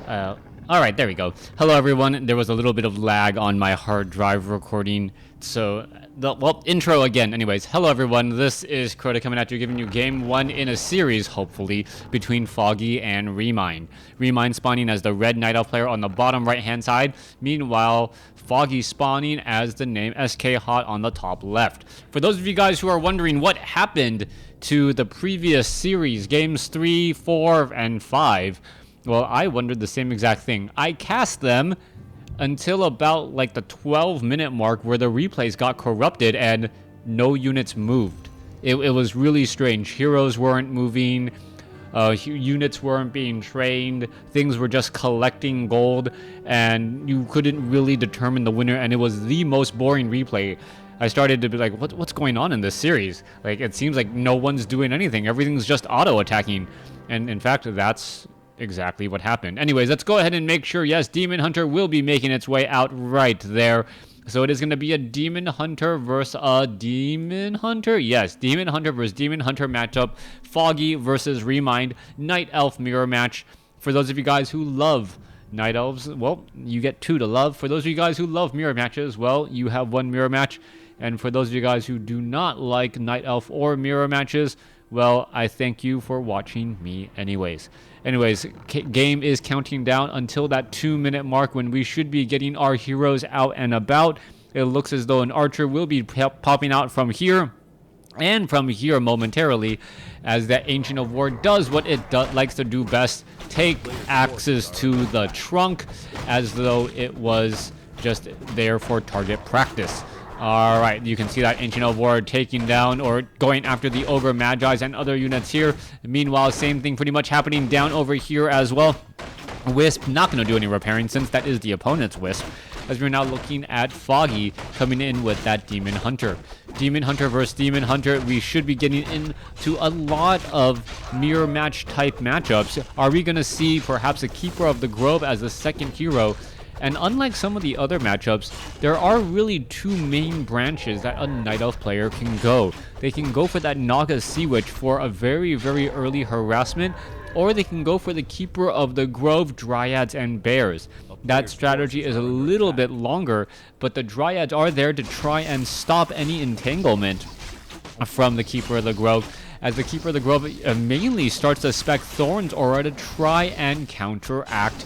Alright, there we go. Hello everyone. There was a little bit of lag on my hard drive recording, so, intro again. Anyways, hello everyone. This is Crota coming at you, giving you game 1 in a series, hopefully, between Foggy and Remind. Remind spawning as the red Night Elf player on the bottom right-hand side. Meanwhile, Foggy spawning as the name SK Hot on the top left. For those of you guys who are wondering what happened to the previous series, games 3, 4, and 5, well, I wondered the same exact thing. I cast them until about like the 12-minute mark where the replays got corrupted and no units moved. It was really strange. Heroes weren't moving, units weren't being trained, things were just collecting gold, and you couldn't really determine the winner, and it was the most boring replay. I started to be like, what's going on in this series? Like, it seems like no one's doing anything. Everything's just auto-attacking. And in fact, that's exactly what happened. Anyways, let's go ahead and make sure, yes, Demon Hunter will be making its way out right there. So it is going to be a Demon Hunter versus a Demon Hunter. Yes, Demon Hunter versus Demon Hunter matchup. Foggy versus Remind. Night Elf mirror match. For those of you guys who love Night Elves, well, you get 2 to love. For those of you guys who love mirror matches, well, you have 1 mirror match. And for those of you guys who do not like Night Elf or mirror matches, well, I thank you for watching me anyways. Game is counting down until that 2-minute mark when we should be getting our heroes out and about. It looks as though an archer will be popping out from here and from here momentarily, as that Ancient of War does what it likes to do best, take axes to the trunk as though it was just there for target practice. Alright, you can see that Ancient of War taking down or going after the Ogre Magi's and other units here. Meanwhile, same thing pretty much happening down over here as well. Wisp not going to do any repairing since that is the opponent's Wisp, as we're now looking at Foggy coming in with that Demon Hunter. Demon Hunter versus Demon Hunter, we should be getting into a lot of mirror match type matchups. Are we going to see perhaps a Keeper of the Grove as the second hero? And unlike some of the other matchups, there are really 2 main branches that a Night Elf player can go. They can go for that Naga Sea Witch for a very, very early harassment, or they can go for the Keeper of the Grove, Dryads, and Bears. That strategy is a little bit longer, but the Dryads are there to try and stop any entanglement from the Keeper of the Grove, as the Keeper of the Grove mainly starts to spec Thorns Aura to try and counteract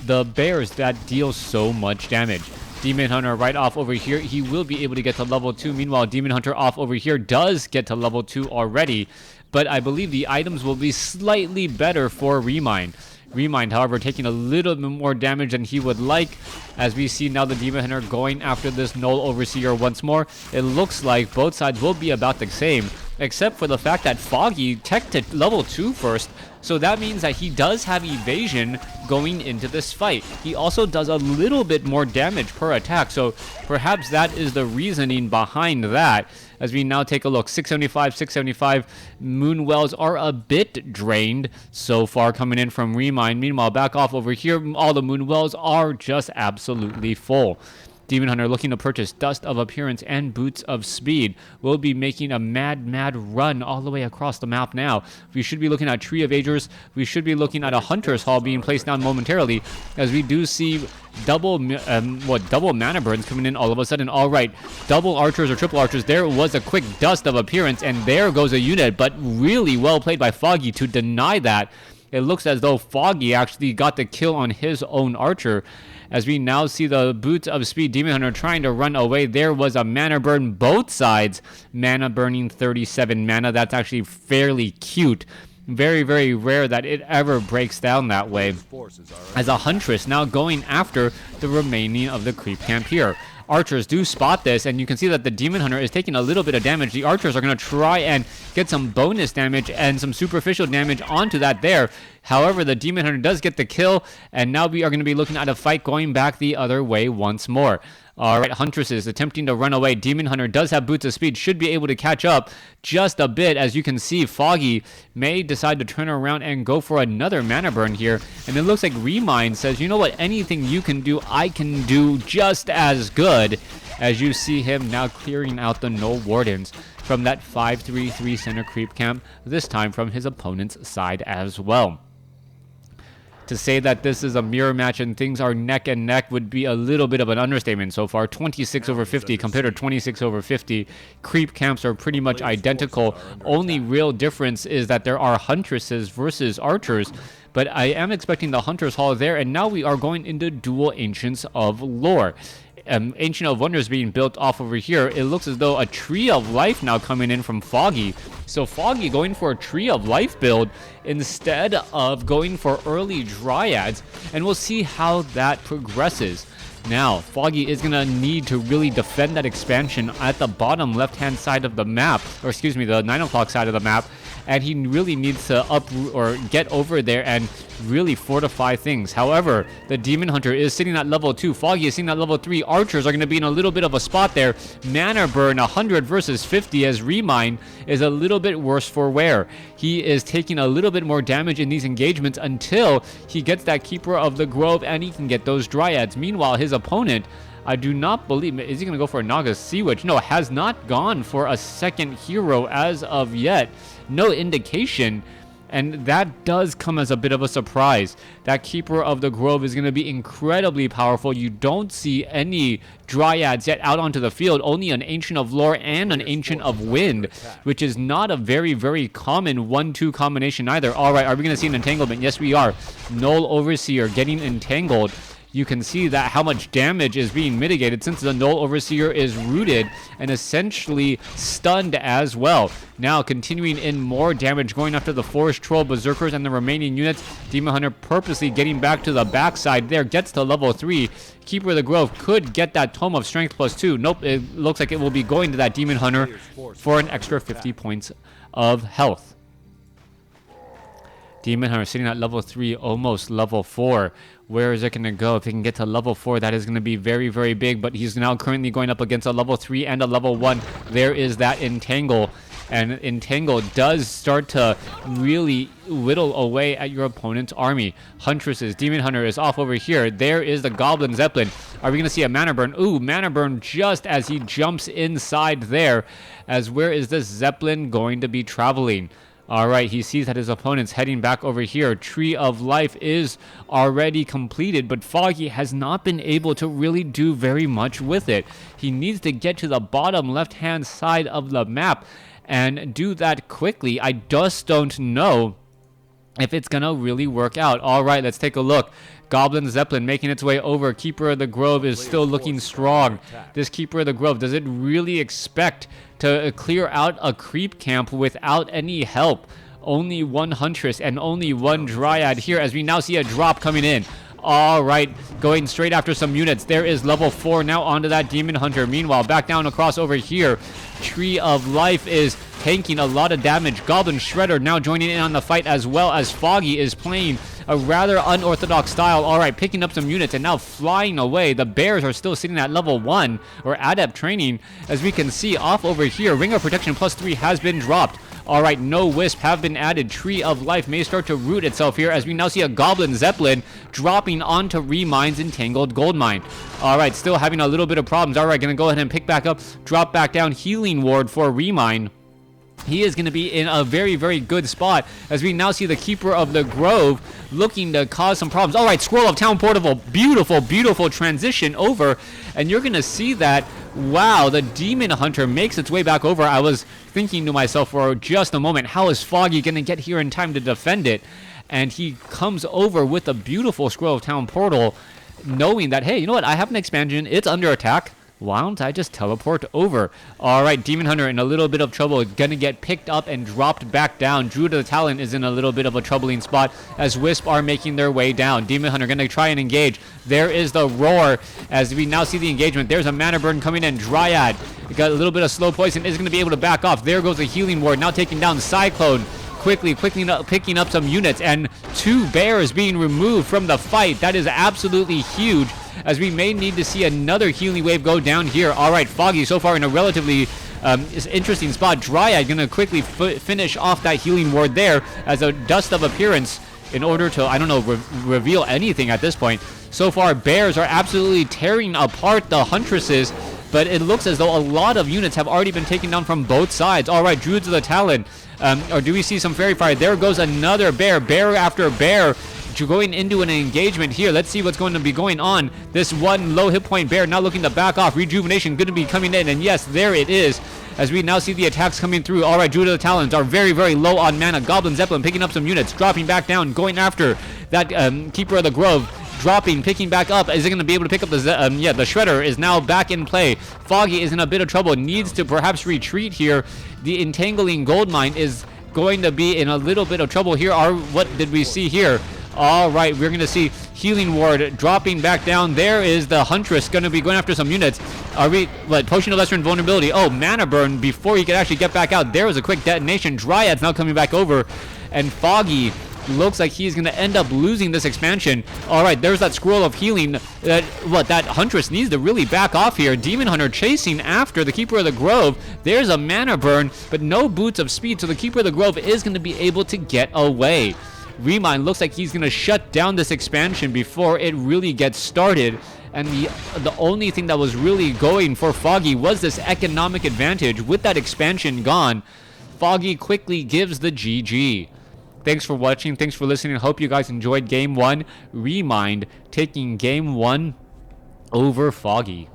the bears that deal so much damage. Demon Hunter right off over here, he will be able to get to level 2. Meanwhile, Demon Hunter off over here does get to level 2 already, but I believe the items will be slightly better for Remind. Remind, however, taking a little bit more damage than he would like, as we see now the Demon Hunter going after this Null Overseer once more. It looks like both sides will be about the same, except for the fact that Foggy teched to level 2 first, so that means that he does have evasion going into this fight. He also does a little bit more damage per attack, so perhaps that is the reasoning behind that. As we now take a look, 675, 675, Moonwells are a bit drained so far coming in from Remind. Meanwhile, back off over here, all the Moonwells are just absolutely full. Demon Hunter looking to purchase Dust of Appearance and Boots of Speed. Will be making a mad run all the way across the map now. We should be looking at Tree of Agers. We should be looking at a Hunter's Hall being placed down momentarily, as we do see double mana burns coming in all of a sudden. All right, double archers or triple archers. There was a quick Dust of Appearance, and there goes a unit, but really well played by Foggy to deny that. It looks as though Foggy actually got the kill on his own archer, as we now see the Boots of Speed Demon Hunter trying to run away. There was a mana burn, both sides mana burning 37 mana. That's actually fairly cute. Very, very rare that it ever breaks down that way, as a Huntress now going after the remaining of the creep camp here. Archers do spot this, and you can see that the Demon Hunter is taking a little bit of damage. The archers are going to try and get some bonus damage and some superficial damage onto that there. However, the Demon Hunter does get the kill, and now we are going to be looking at a fight going back the other way once more. Alright, Huntresses attempting to run away. Demon Hunter does have Boots of Speed, should be able to catch up just a bit. As you can see, Foggy may decide to turn around and go for another mana burn here. And it looks like Remind says, you know what, anything you can do, I can do just as good. As you see him now clearing out the Null Wardens from that 5-3-3 center creep camp, this time from his opponent's side as well. To say that this is a mirror match and things are neck and neck would be a little bit of an understatement so far. 26 over 50 compared to 26 over 50. Creep camps are pretty much identical. Only real difference is that there are huntresses versus archers. But I am expecting the Hunter's Hall there, and now we are going into dual Ancients of Lore. Ancient of Wonders being built off over here. It looks as though a Tree of Life now coming in from Foggy. So Foggy going for a Tree of Life build instead of going for early Dryads, and we'll see how that progresses. Now, Foggy is going to need to really defend that expansion at the bottom left-hand side of the map, or excuse me, the 9 o'clock side of the map, and he really needs to uproot or get over there and really fortify things. However, the Demon Hunter is sitting at level 2. Foggy is sitting at level 3. Archers are going to be in a little bit of a spot there. Mana burn 100 versus 50 as Remine is a little bit worse for wear. He is taking a little bit more damage in these engagements until he gets that Keeper of the Grove and he can get those Dryads. Meanwhile, his opponent, I do not believe, is he going to go for a Naga Sea Witch? No, has not gone for a second hero as of yet. No indication, and that does come as a bit of a surprise. That Keeper of the Grove is going to be incredibly powerful. You don't see any Dryads yet out onto the field, only an Ancient of Lore and an Ancient of Wind, which is not a very, very common 1-2 combination either. Alright, are we going to see an entanglement? Yes, we are. Null Overseer getting entangled. You can see that how much damage is being mitigated since the Null Overseer is rooted and essentially stunned as well. Now continuing in more damage, going after the Forest Troll, Berserkers, and the remaining units. Demon Hunter purposely getting back to the backside there, gets to level 3. Keeper of the Grove could get that Tome of Strength +2. Nope, it looks like it will be going to that Demon Hunter for an extra 50 points of health. Demon Hunter sitting at level 3, almost level 4. Where is it going to go? If he can get to level 4, that is going to be very, very big. But he's now currently going up against a level 3 and a level 1. There is that Entangle. And Entangle does start to really whittle away at your opponent's army. Huntresses, Demon Hunter is off over here. There is the Goblin Zeppelin. Are we going to see a Mana Burn? Ooh, Mana Burn just as he jumps inside there. As where is this Zeppelin going to be traveling? Alright, he sees that his opponent's heading back over here. Tree of Life is already completed, but Foggy has not been able to really do very much with it. He needs to get to the bottom left-hand side of the map and do that quickly. I just don't know if it's going to really work out. Alright, let's take a look. Goblin Zeppelin making its way over. Keeper of the Grove is still looking strong. This Keeper of the Grove, does it really expect to clear out a creep camp without any help? Only one Huntress and only one Dryad here as we now see a drop coming in. Alright, going straight after some units. There is level 4 now onto that Demon Hunter. Meanwhile, back down across over here. Tree of Life is tanking a lot of damage. Goblin Shredder now joining in on the fight as well as Foggy is playing a rather unorthodox style. Alright, picking up some units and now flying away. The Bears are still sitting at level 1 or Adept Training. As we can see off over here, Ring of Protection +3 has been dropped. Alright, no Wisp have been added. Tree of Life may start to root itself here as we now see a Goblin Zeppelin dropping onto Remine's Entangled Goldmine. Alright, still having a little bit of problems. Alright, gonna go ahead and pick back up, drop back down Healing Ward for Remine. He is going to be in a very, very good spot as we now see the Keeper of the Grove looking to cause some problems. All right, Scroll of Town Portable. Beautiful, beautiful transition over. And you're going to see that, wow, the Demon Hunter makes its way back over. I was thinking to myself for just a moment, how is Foggy going to get here in time to defend it? And he comes over with a beautiful Scroll of Town Portal, knowing that, hey, you know what? I have an expansion. It's under attack. Why don't I just teleport over? Alright, Demon Hunter in a little bit of trouble. Gonna get picked up and dropped back down. Druid of the Talon is in a little bit of a troubling spot as Wisp are making their way down. Demon Hunter gonna try and engage. There is the Roar as we now see the engagement. There's a Mana Burn coming in. Dryad got a little bit of slow poison. Is gonna be able to back off. There goes the Healing Ward. Now taking down Cyclone. Quickly picking up some units, and 2 Bears being removed from the fight. That is absolutely huge, as we may need to see another healing wave go down here. All right, Foggy so far in a relatively interesting spot. Dryad gonna quickly finish off that healing ward there as a dust of appearance in order to, I don't know, reveal anything at this point. So far, Bears are absolutely tearing apart the Huntresses, but it looks as though a lot of units have already been taken down from both sides. All right, Druids of the Talon. Or do we see some Fairy Fire? There goes another Bear. Bear after Bear going into an engagement here. Let's see what's going to be going on. This one low hit point bear now looking to back off. Rejuvenation going to be coming in, and yes, there it is. As we now see the attacks coming through. All right, Druid of the Talons are very, very low on mana. Goblin Zeppelin picking up some units, dropping back down, going after that Keeper of the Grove. Dropping, picking back up. Is it going to be able to pick up the the Shredder is now back in play. Foggy is in a bit of trouble. Needs to perhaps retreat here. The Entangling Goldmine is going to be in a little bit of trouble here. What did we see here? All right, we're going to see Healing Ward dropping back down. There is the Huntress going to be going after some units. Potion of Lesser Invulnerability. Oh, Mana Burn before he could actually get back out. There was a quick detonation. Dryad's now coming back over. And Foggy looks like he's going to end up losing this expansion. All right, there's that Scroll of Healing. That Huntress needs to really back off here. Demon Hunter chasing after the Keeper of the Grove. There's a Mana Burn, but no Boots of Speed, so the Keeper of the Grove is going to be able to get away. Remind looks like he's going to shut down this expansion before it really gets started. And the only thing that was really going for Foggy was this economic advantage. With that expansion gone, Foggy quickly gives the GG. Thanks for watching. Thanks for listening. Hope you guys enjoyed Game 1. Remind taking Game 1 over Foggy.